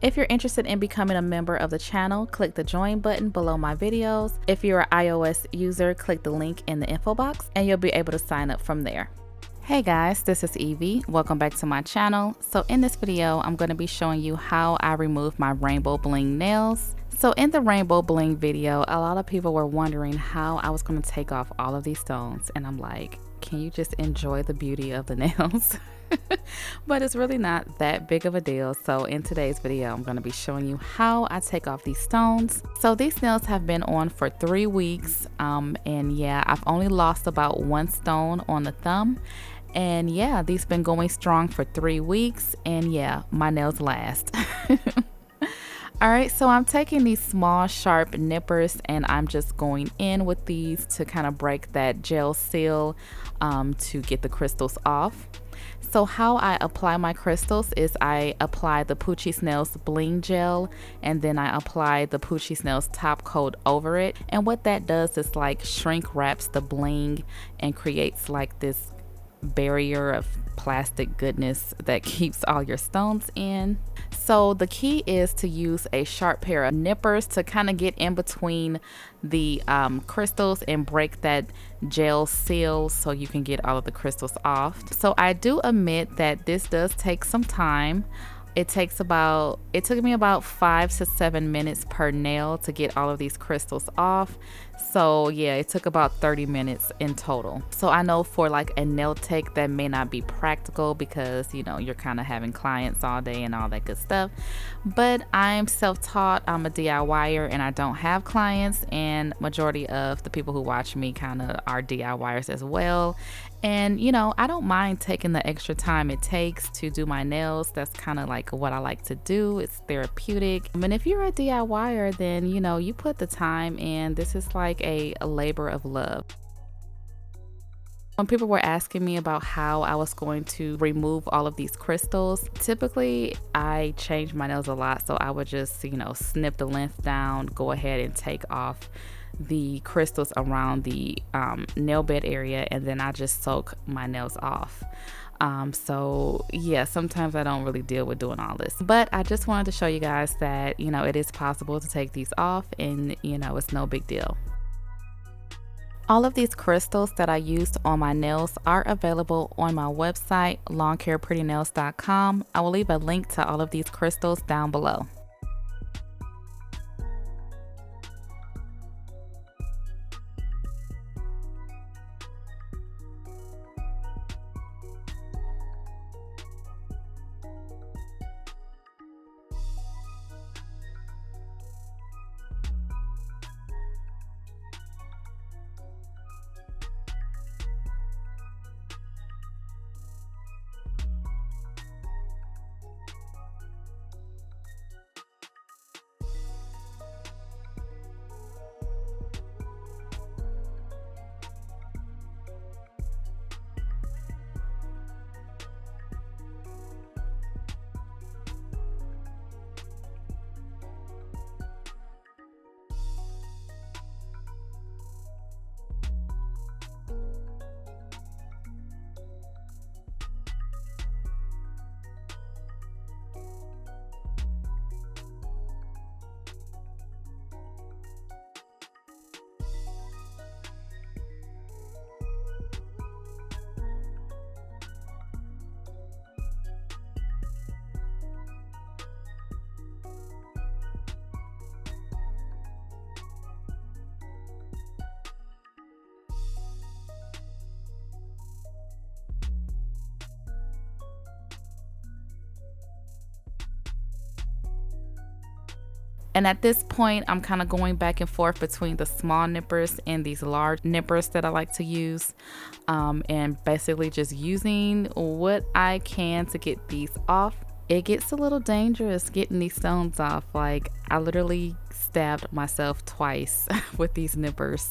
If you're interested in becoming a member of the channel, click the join button below my videos. If you're an iOS user, click the link in the info box and you'll be able to sign up from there. Hey guys, this is Evie. Welcome back to my channel. So in this video, I'm going to be showing you how I remove my Rainbow Bling nails. So in the Rainbow Bling video, a lot of people were wondering how I was going to take off all of these stones. And I'm like, can you just enjoy the beauty of the nails? But it's really not that big of a deal. So in today's video, I'm going to be showing you how I take off these stones. So these nails have been on for 3 weeks. And yeah, I've only lost about 1 stone on the thumb. And yeah, these been going strong for 3 weeks. And yeah, my nails last. Alright, so I'm taking these small sharp nippers and I'm just going in with these to kind of break that gel seal to get the crystals off. So how I apply my crystals is I apply the Poochie Snails bling gel and then I apply the Poochie Snails top coat over it. And what that does is like shrink wraps the bling and creates like this barrier of plastic goodness that keeps all your stones in. So the key is to use a sharp pair of nippers to kind of get in between the crystals and break that gel seal so you can get all of the crystals off. So I do admit that this does take some time. It took me about 5 to 7 minutes per nail to get all of these crystals off. So yeah, it took about 30 minutes in total. So I know for like a nail tech that may not be practical because you know you're kind of having clients all day and all that good stuff. But I'm self-taught, I'm a DIYer and I don't have clients, and majority of the people who watch me kind of are DIYers as well. And you know, I don't mind taking the extra time it takes to do my nails. That's kind of like what I like to do. It's therapeutic. And if you're a DIYer, then you know, you put the time in. This is like a labor of love. When people were asking me about how I was going to remove all of these crystals, typically I change my nails a lot. So I would just, you know, snip the length down, go ahead and take off the crystals around the nail bed area, and then I just soak my nails off. So yeah, sometimes I don't really deal with doing all this, but I just wanted to show you guys that, you know, it is possible to take these off and, you know, it's no big deal. All of these crystals that I used on my nails are available on my website, longhairprettynails.com. I will leave a link to all of these crystals down below. And at this point, I'm kind of going back and forth between the small nippers and these large nippers that I like to use. And basically just using what I can to get these off. It gets a little dangerous getting these stones off. Like, I literally stabbed myself twice with these nippers.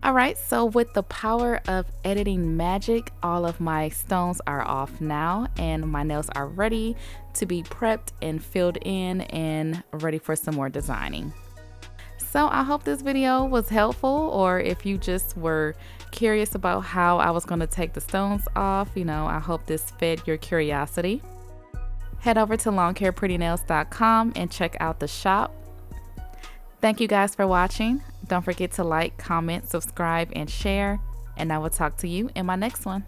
Alright, so with the power of editing magic, all of my stones are off now and my nails are ready to be prepped and filled in and ready for some more designing. So I hope this video was helpful, or if you just were curious about how I was going to take the stones off, I hope this fed your curiosity. Head over to longhairprettynails.com and check out the shop. Thank you guys for watching. Don't forget to like, comment, subscribe, and share, and I will talk to you in my next one.